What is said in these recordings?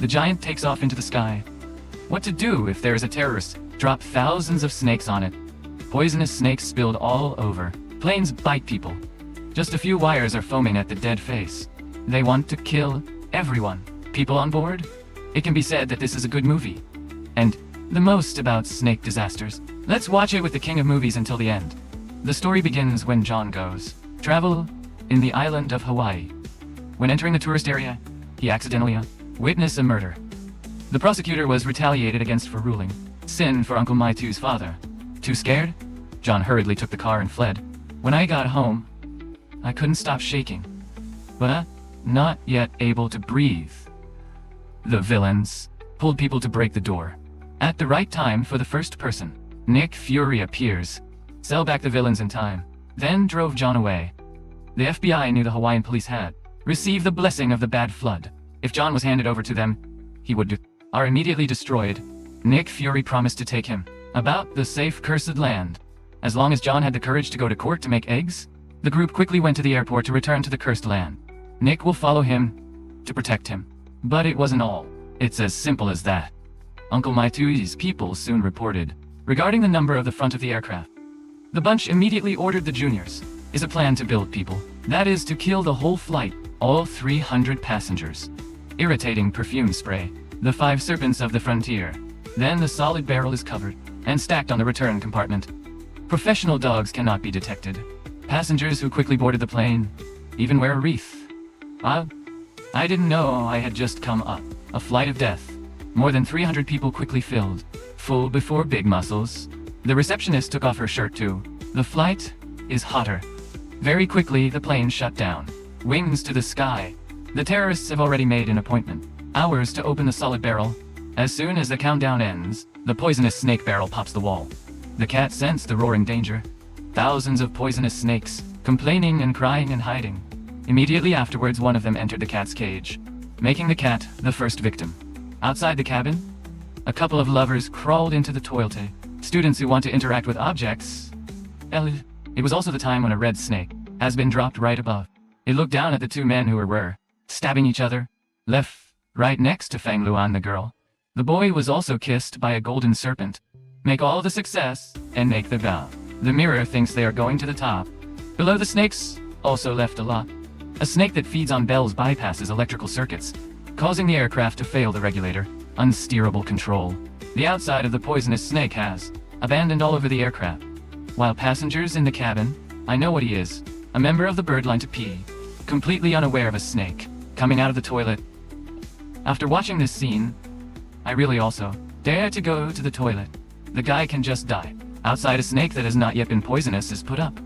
The giant takes off into the sky. What to do if there is a terrorist? Drop thousands of snakes on it. Poisonous snakes spilled all over. Planes bite people. Just a few wires are foaming at the dead face. They want to kill everyone. People on board? It can be said that this is a good movie. And the most about snake disasters. Let's watch it with the king of movies until the end. The story begins when John goes travel in the island of Hawaii. When entering the tourist area, he accidentally witnessed a murder. The prosecutor was retaliated against for ruling sin for Uncle Maitu's father. Too scared? John hurriedly took the car and fled. When I got home, I couldn't stop shaking, but not yet able to breathe. The villains pulled people to break the door. At the right time for the first person, Nick Fury appears, sell back the villains in time, then drove John away. The FBI knew the Hawaiian police had received the blessing of the bad flood. If John was handed over to them, he would are immediately destroyed. Nick Fury promised to take him about the safe cursed land. As long as John had the courage to go to court to make eggs, the group quickly went to the airport to return to the cursed land. Nick will follow him to protect him. But it wasn't all. It's as simple as that. Uncle Maitu's people soon reported regarding the number of the front of the aircraft. The bunch immediately ordered the juniors. Is a plan to build people. That is to kill the whole flight, all 300 passengers. Irritating perfume spray. The 5 serpents of the frontier. Then the solid barrel is covered and stacked on the return compartment. Professional dogs cannot be detected. Passengers who quickly boarded the plane even wear a wreath. I didn't know I had just come up a flight of death. More than 300 people quickly filled. Full before big muscles. The receptionist took off her shirt too. The flight is hotter. Very quickly the plane shut down. Wings to the sky. The terrorists have already made an appointment. Hours to open the solid barrel. As soon as the countdown ends, the poisonous snake barrel pops the wall. The cat sensed the roaring danger. Thousands of poisonous snakes, complaining and crying and hiding. Immediately afterwards, one of them entered the cat's cage, making the cat the first victim. Outside the cabin, a couple of lovers crawled into the toilet. Students who want to interact with objects. It was also the time when a red snake has been dropped right above. It looked down at the 2 men who were stabbing each other, left right next to Fang Luan the girl. The boy was also kissed by a golden serpent. Make all the success and make the vow. The mirror thinks they are going to the top. Below the snakes also left a lot. A snake that feeds on bells bypasses electrical circuits, causing the aircraft to fail the regulator. Unsteerable control. The outside of the poisonous snake has abandoned all over the aircraft. While passengers in the cabin, I know what he is. A member of the bird line to pee. Completely unaware of a snake coming out of the toilet. After watching this scene, I really also dare to go to the toilet. The guy can just die. Outside, a snake that has not yet been poisonous is put up.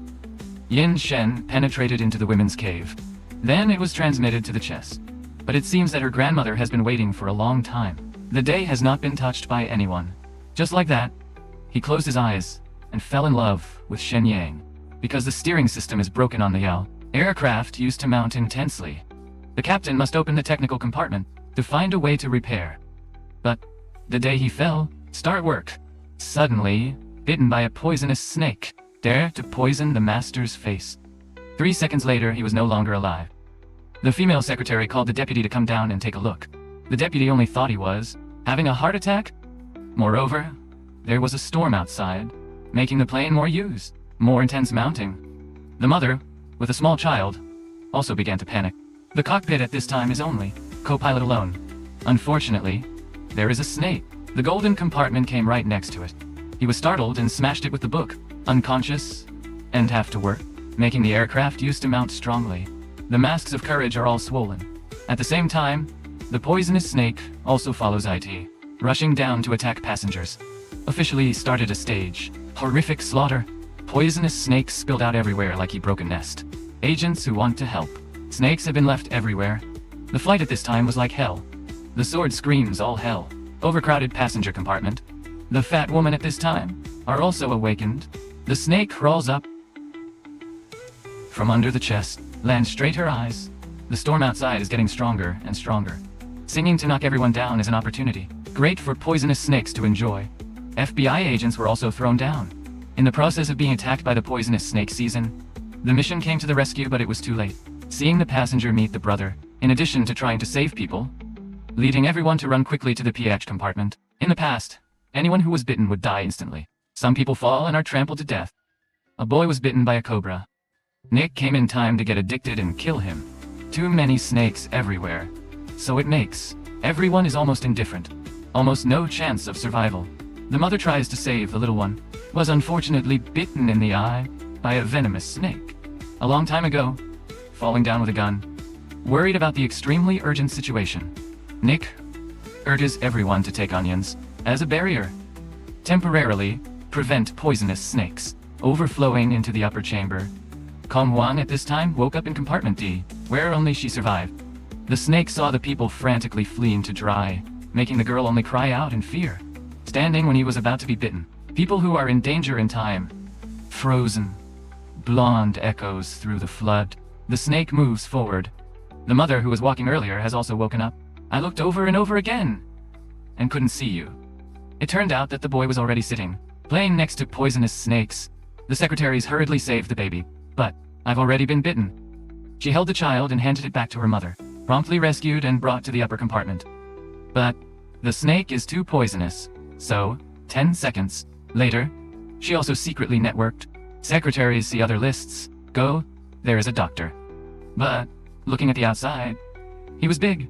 Yin Shen penetrated into the women's cave. Then it was transmitted to the chest. But it seems that her grandmother has been waiting for a long time. The day has not been touched by anyone. Just like that, he closed his eyes and fell in love with Shen Yang. Because the steering system is broken on the aircraft used to mount intensely. The captain must open the technical compartment to find a way to repair. But the day he fell, start work. Suddenly, bitten by a poisonous snake, dare to poison the master's face. 3 seconds later, he was no longer alive. The female secretary called the deputy to come down and take a look. The deputy only thought he was having a heart attack. Moreover, there was a storm outside, making the plane more intense mounting. The mother, with a small child, also began to panic. The cockpit at this time is only co-pilot alone. Unfortunately, there is a snake. The golden compartment came right next to it. He was startled and smashed it with the book, unconscious and have to work, making the aircraft used to mount strongly. The masks of courage are all swollen. At the same time, the poisonous snake also follows IT, rushing down to attack passengers. Officially started a stage. Horrific slaughter. Poisonous snakes spilled out everywhere like he broke a nest. Agents who want to help. Snakes have been left everywhere. The flight at this time was like hell. The sword screams all hell. Overcrowded passenger compartment. The fat woman at this time are also awakened. The snake crawls up from under the chest, lands straight her eyes. The storm outside is getting stronger and stronger. Singing to knock everyone down is an opportunity. Great for poisonous snakes to enjoy. FBI agents were also thrown down. In the process of being attacked by the poisonous snake season, the mission came to the rescue, but it was too late. Seeing the passenger meet the brother, in addition to trying to save people, leading everyone to run quickly to the PH compartment. In the past, anyone who was bitten would die instantly. Some people fall and are trampled to death. A boy was bitten by a cobra. Nick came in time to get addicted and kill him. Too many snakes everywhere. So it makes everyone is almost indifferent. Almost no chance of survival. The mother tries to save the little one, was unfortunately bitten in the eye by a venomous snake. A long time ago, falling down with a gun. Worried about the extremely urgent situation, Nick urges everyone to take onions as a barrier. Temporarily prevent poisonous snakes overflowing into the upper chamber. Kong-Wan at this time woke up in compartment D, where only she survived. The snake saw the people frantically fleeing to dry, making the girl only cry out in fear. Standing when he was about to be bitten. People who are in danger in time. Frozen. Blonde echoes through the flood. The snake moves forward. The mother who was walking earlier has also woken up. I looked over and over again and couldn't see you. It turned out that the boy was already sitting, playing next to poisonous snakes. The secretaries hurriedly saved the baby, but I've already been bitten. She held the child and handed it back to her mother, promptly rescued and brought to the upper compartment. But the snake is too poisonous, so 10 seconds later, she also secretly networked. Secretaries see other lists. Go, there is a doctor. But looking at the outside, he was big.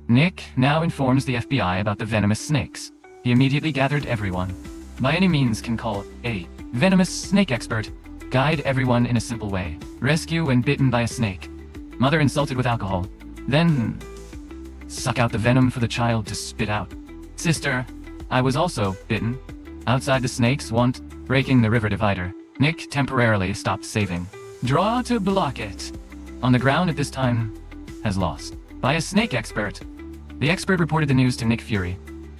Nick now informs the FBI about the venomous snakes. He immediately gathered everyone. By any means can call a venomous snake expert. Guide everyone in a simple way. Rescue when bitten by a snake. Mother insulted with alcohol. Then suck out the venom for the child to spit out. Sister, I was also bitten. Outside the snakes want breaking the river divider. Nick temporarily stopped saving. Draw to block it. On the ground at this time, has lost. By a snake expert. The expert reported the news to Nick Fury.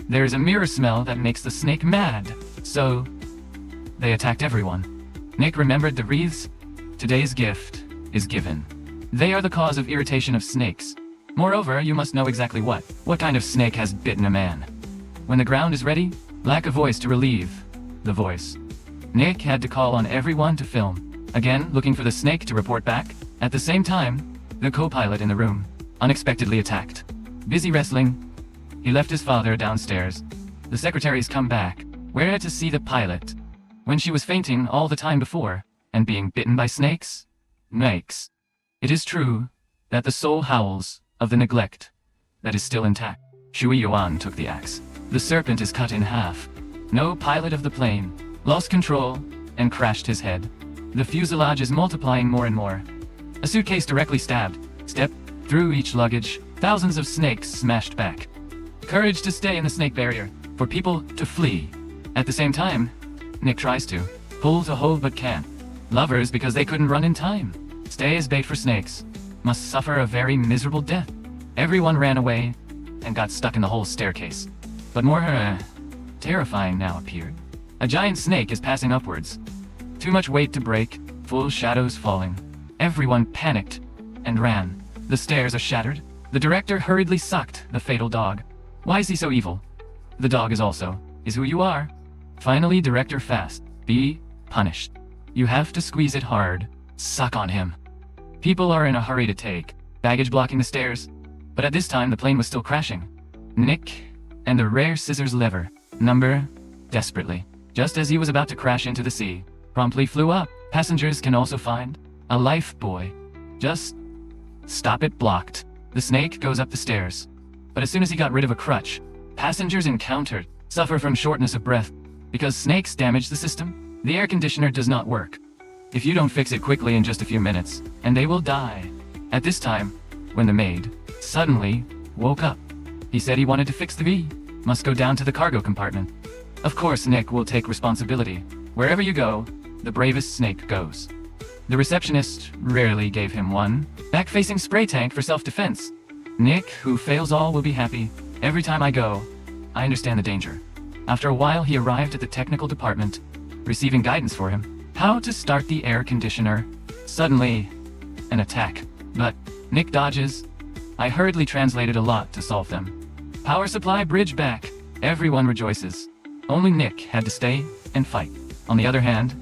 There is a mirror smell that makes the snake mad. So, they attacked everyone. Nick remembered the wreaths. Today's gift is given. They are the cause of irritation of snakes. Moreover, you must know exactly what kind of snake has bitten a man. When the ground is ready, lack a voice to relieve the voice. Nick had to call on everyone to film. Again, looking for the snake to report back. At the same time, the co-pilot in the room unexpectedly attacked. Busy wrestling, he left his father downstairs. The secretaries come back, where to see the pilot. When she was fainting all the time before, and being bitten by snakes, makes. It is true that the soul howls of the neglect that is still intact. Shui Yuan took the axe. The serpent is cut in half. No pilot of the plane lost control and crashed his head. The fuselage is multiplying more and more. A suitcase directly stabbed. Step through each luggage. Thousands of snakes smashed back. Courage to stay in the snake barrier. For people to flee. At the same time, Nick tries to pull to hold but can't. Lovers because they couldn't run in time. Stay as bait for snakes. Must suffer a very miserable death. Everyone ran away and got stuck in the whole staircase. But more terrifying now appeared. A giant snake is passing upwards. Too much weight to break, full shadows falling. Everyone panicked and ran. The stairs are shattered. The director hurriedly sucked the fatal dog. Why is he so evil? The dog is who you are. Finally, director fast. Be punished. You have to squeeze it hard. Suck on him. People are in a hurry to take baggage blocking the stairs. But at this time, the plane was still crashing. Nick and the rare scissors lever number desperately. Just as he was about to crash into the sea, promptly flew up. Passengers can also find a life buoy. Just stop it blocked. The snake goes up the stairs. But as soon as he got rid of a crutch, passengers encountered suffer from shortness of breath. Because snakes damage the system, the air conditioner does not work. If you don't fix it quickly in just a few minutes, and they will die. At this time, when the maid suddenly woke up, he said he wanted to fix the V. Must go down to the cargo compartment. Of course, Nick will take responsibility. Wherever you go, the bravest snake goes. The receptionist rarely gave him one back-facing spray tank for self-defense. Nick, who fails all, will be happy. Every time I go, I understand the danger. After a while, he arrived at the technical department, receiving guidance for him. How to start the air conditioner. Suddenly, an attack. But Nick dodges. I hurriedly translated a lot to solve them. Power supply bridge back. Everyone rejoices. Only Nick had to stay and fight. On the other hand,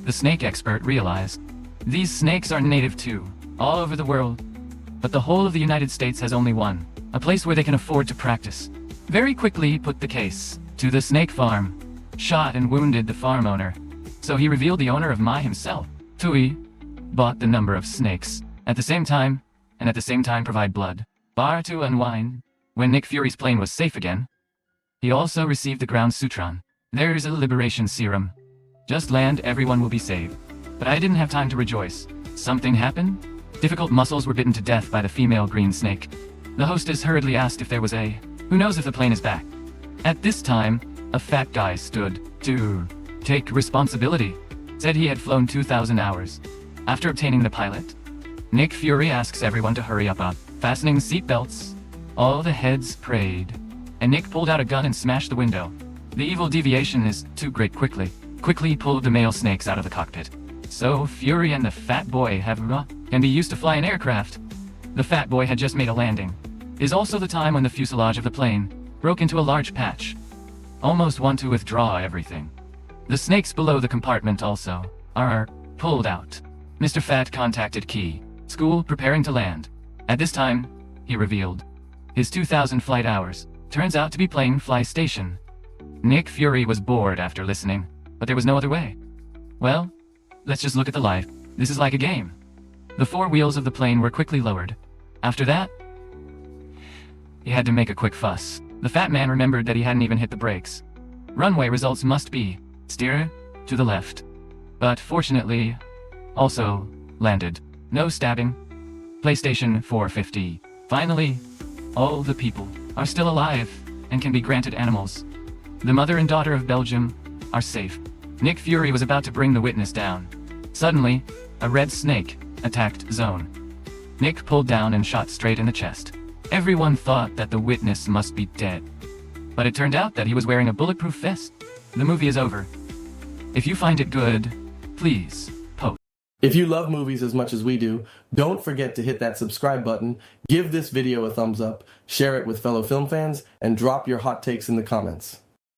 the snake expert realized these snakes are native too, all over the world. But the whole of the United States has only one. a place where they can afford to practice. Very quickly he put the case to the snake farm, shot and wounded the farm owner. So he revealed the owner of Mai himself. Tui bought the number of snakes at the same time, and at the same time provide blood bar to unwind. When Nick Fury's plane was safe again, he also received the ground sutron. There's a liberation serum. Just land, everyone will be saved. But I didn't have time to rejoice. Something happened? Difficult muscles were bitten to death by the female green snake. The hostess hurriedly asked if there was a, who knows if the plane is back. At this time, a fat guy stood to take responsibility. Said he had flown 2,000 hours. After obtaining the pilot, Nick Fury asks everyone to hurry up, fastening seatbelts. All the heads prayed, and Nick pulled out a gun and smashed the window. The evil deviation is too great. Quickly pulled the male snakes out of the cockpit. So Fury and the fat boy can be used to fly an aircraft. The fat boy had just made a landing. Is also the time when the fuselage of the plane broke into a large patch. Almost want to withdraw everything. The snakes below the compartment also are pulled out. Mr. Fat contacted Key School preparing to land. At this time, he revealed his 2,000 flight hours. Turns out to be plane fly station. Nick Fury was bored after listening, but there was no other way. Well, let's just look at the life. This is like a game. The 4 wheels of the plane were quickly lowered. After that, he had to make a quick fuss. The fat man remembered that he hadn't even hit the brakes. Runway results must be steer to the left. But fortunately, also landed. No stabbing. PlayStation 450. Finally, all the people are still alive and can be granted animals. The mother and daughter of Belgium are safe. Nick Fury was about to bring the witness down. Suddenly, a red snake attacked Zone. Nick pulled down and shot straight in the chest. Everyone thought that the witness must be dead. But it turned out that he was wearing a bulletproof vest. The movie is over. If you find it good, please post. If you love movies as much as we do, don't forget to hit that subscribe button, give this video a thumbs up, share it with fellow film fans, and drop your hot takes in the comments.